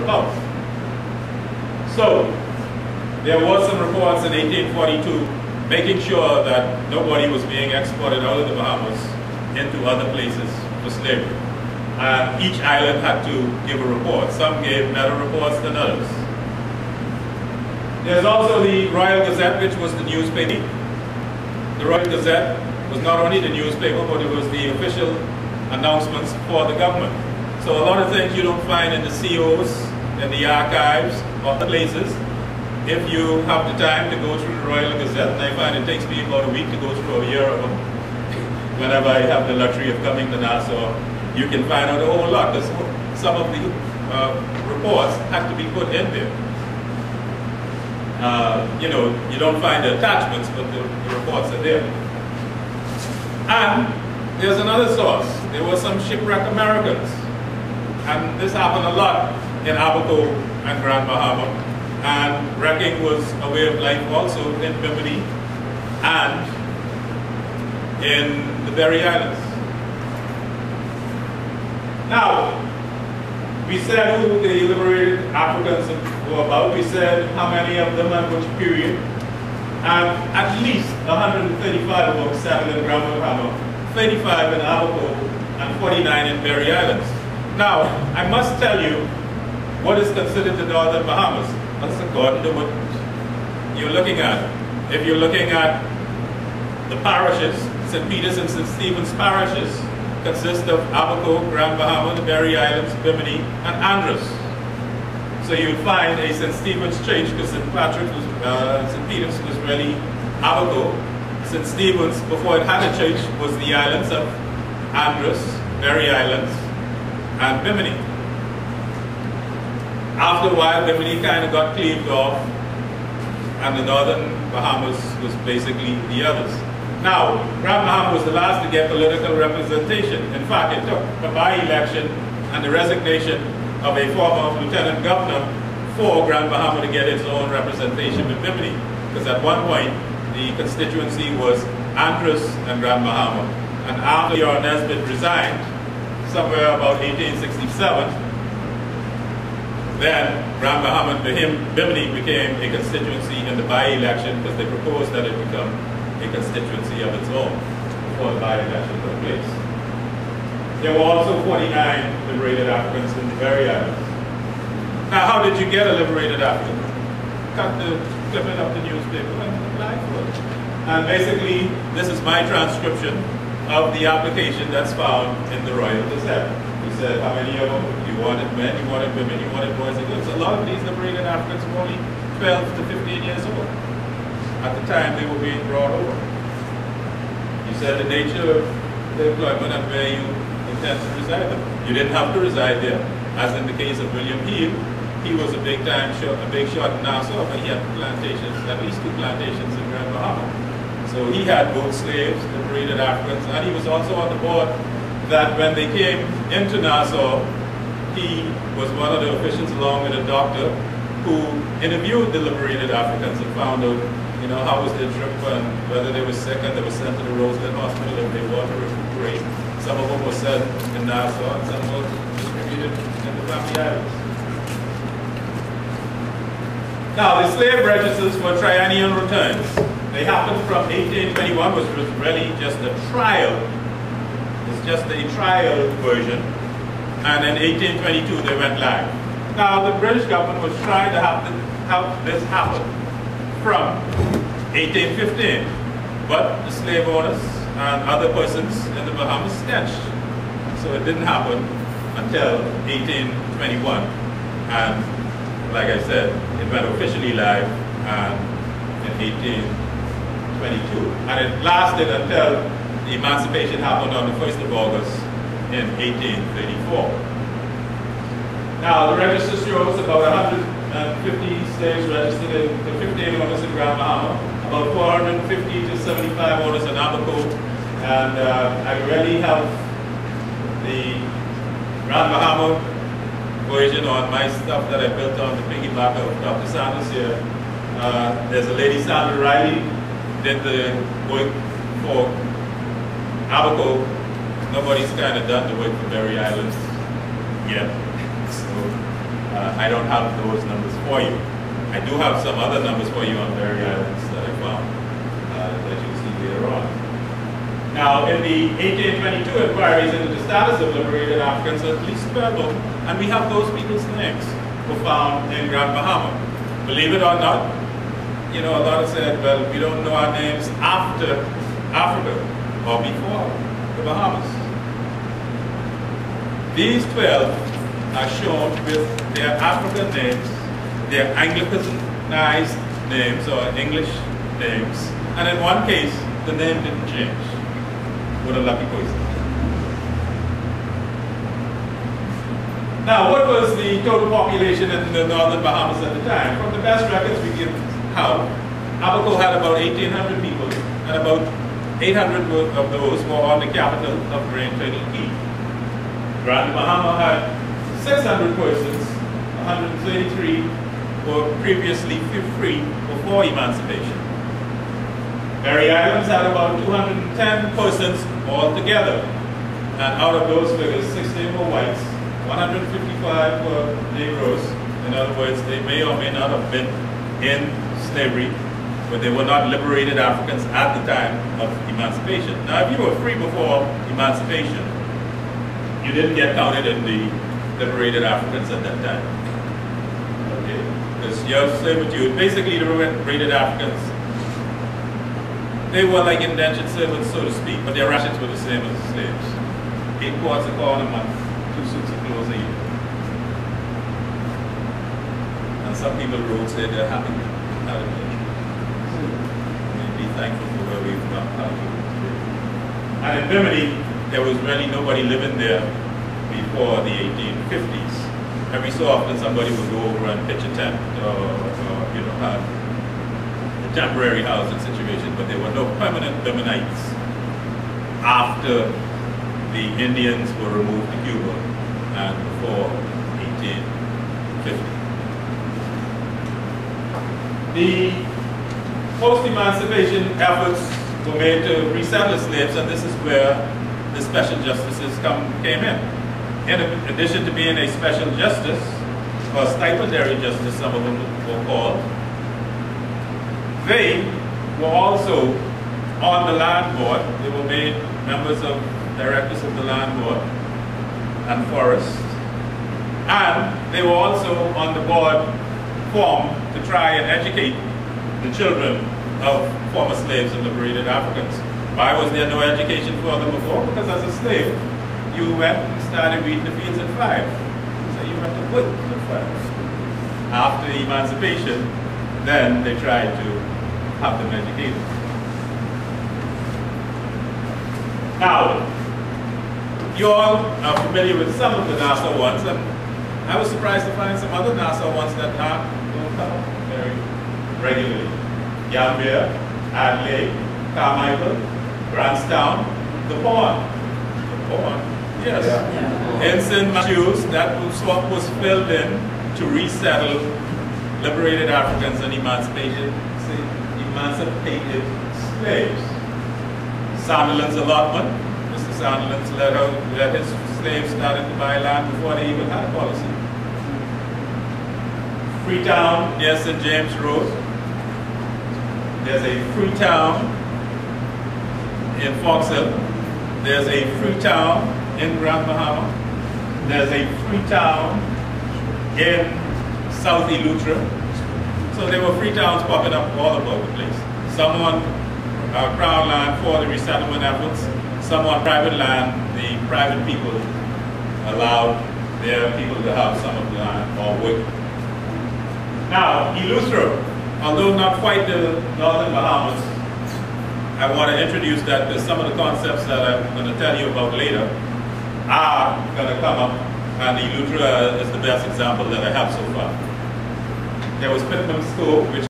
house. So, there was some reports in 1842 making sure that nobody was being exported out of the Bahamas into other places for slavery. And each island had to give a report. Some gave better reports than others. There's also the Royal Gazette, which was the newspaper. The Royal Gazette was not only the newspaper, but it was the official announcements for the government. So a lot of things you don't find in the COs, in the archives, or the places. If you have the time to go through the Royal Gazette, and I find it takes me about a week to go through a year of them, whenever I have the luxury of coming to Nassau, you can find out a whole lot. Some of the reports have to be put in there. You know, you don't find the attachments, but the reports are there. And there's another source. There were some shipwrecked Americans. And this happened a lot in Abaco and Grand Bahama. And wrecking was a way of life also in Bimini and in the Berry Islands. Now, we said who the liberated Africans were about. We said how many of them and which period. And at least 135 of them settled in Grand Bahama, 35 in Abaco, and 49 in Berry Islands. Now, I must tell you what is considered the Northern Bahamas. That's according to what you're looking at. If you're looking at the parishes, St. Peter's and St. Stephen's parishes consist of Abaco, Grand Bahama, the Berry Islands, Bimini, and Andros. So you'll find a St. Stephen's church, because St. Patrick was, St. Peter's was really Abaco. St. Stephen's, before it had a church, was the islands of Andros, Berry Islands, and Bimini. After a while, Bimini kind of got cleaved off, and the Northern Bahamas was basically the others. Now, Grand Bahama was the last to get political representation. In fact, it took a by-election and the resignation of a former lieutenant governor for Grand Bahama to get its own representation in Bimini. Because at one point, the constituency was Andros and Grand Bahama. And after Your Nesbitt resigned, somewhere about 1867, then Grand Bahama, Bimini became a constituency in the by-election because they proposed that it become a constituency of its own before the by-election took place. There were also 49 liberated Africans in the Berry Islands. Now, how did you get a liberated African? Cut the clipping of the newspaper and apply for it. And basically, this is my transcription of the application that's found in the Royal Gazette. He said, how many of them? You wanted men, you wanted women, you wanted boys and girls. A lot of these liberated Africans were only 12 to 15 years old at the time they were being brought over. You said the nature of the employment and where you intend to reside. You didn't have to reside there. As in the case of William Heal, he was a big shot in Nassau, but he had plantations, at least 2 plantations in Grand Bahama. So he had both slaves, liberated Africans, and he was also on the board that when they came into Nassau, he was one of the officials along with a doctor who interviewed the liberated Africans and found out, you know, how was their trip and whether they were sick, and they were sent to the Roseland Hospital if they wanted to recuperate. Some of them were sent in Nassau and some were distributed in the Family Islands. Now, the slave registers were triennial returns. They happened from 1821, which was really just a trial. It's just a trial version. And in 1822, they went live. Now, the British government was trying to have this happen from 1815. But the slave owners and other persons in the Bahamas snitched. So it didn't happen until 1821. And like I said, it went officially live in 1822. And it lasted until the emancipation happened on the 1st of August in 1834. Now, the register shows about 150 slaves registered in the 15 owners in Grand Bahama, about 450 to 75 owners in Abaco, and I already have the Grand Bahama version on my stuff that I built on the piggyback of Dr. Sanders here. There's a lady, Sandra Riley, did the work for Abaco. Nobody's kind of done the work for Berry Islands yet. So I don't have those numbers for you. I do have some other numbers for you on Berry Islands that I found that you'll see later on. Now, in the 1822 inquiries into the status of liberated Africans, at least 12 of them, and we have those people's names, were found in Grand Bahama. Believe it or not, you know, a lot have said, well, we don't know our names after Africa or before the Bahamas. These 12 are shown with their African names, their Anglicanized names or English names, and in one case, the name didn't change. What a lucky person. Now, what was the total population in the northern Bahamas at the time? From the best records we give out, Abaco had about 1,800 people, and about 800 of those were on the capital of Grand Turtle Key. Grand Bahama had 600 persons, 133 were previously free before emancipation. Berry Islands had about 210 persons altogether, and out of those figures, 16 were whites, 155 were Negroes. In other words, they may or may not have been in slavery, but they were not liberated Africans at the time of emancipation. Now, if you were free before emancipation, you didn't get counted in the liberated Africans at that time. Okay? Because your servitude, basically the liberated Africans, they were like indentured servants, so to speak, but their rations were the same as the slaves. 8 quarts of corn a month, 2 suits of clothes a year. And some people wrote, said they're happy out of it. Be thankful for where we've come out of. And in Bimini, there was really nobody living there before the 1850s. Every so often somebody would go over and pitch a tent or you know, have a temporary housing situation, but there were no permanent Biminites after the Indians were removed to Cuba and before 1850. The post-emancipation efforts were made to resettle slaves, and this is where the special justices came in. In addition to being a special justice, or stipendary justice, some of them were called, they were also on the land board. They were made members of directors of the land board and forest. And they were also on the board formed to try and educate the children of former slaves and liberated Africans. Why was there no education for them before? Because as a slave, you went and started weeding the fields at 5. So you went to work at 5. After emancipation, then they tried to have them educated. Now, you all are familiar with some of the Nassau ones, and I was surprised to find some other Nassau ones that don't come up very regularly. Yambia, Adelaide, Carmichael, Grantstown, the Pond. The Pond, yes. Yeah. In St. Matthews, that swamp was filled in to resettle liberated Africans and emancipated slaves. Sunderland's allotment. Mr. Sunderland's let his slaves started to buy land before they even had a policy. Freetown, near St. James Road. There's a Freetown in Foxhill. There's a Freetown in Grand Bahama. There's a Freetown in South Eleuthera. So there were Freetowns popping up all over the place. Some on Crown land for the resettlement efforts, some on private land. The private people allowed their people to have some of the land or work. Now, Eleuthera, although not quite the northern Bahamas, I want to introduce that because some of the concepts that I'm going to tell you about later are going to come up, and Eleuthera is the best example that I have so far. There was Pitman's Cove, which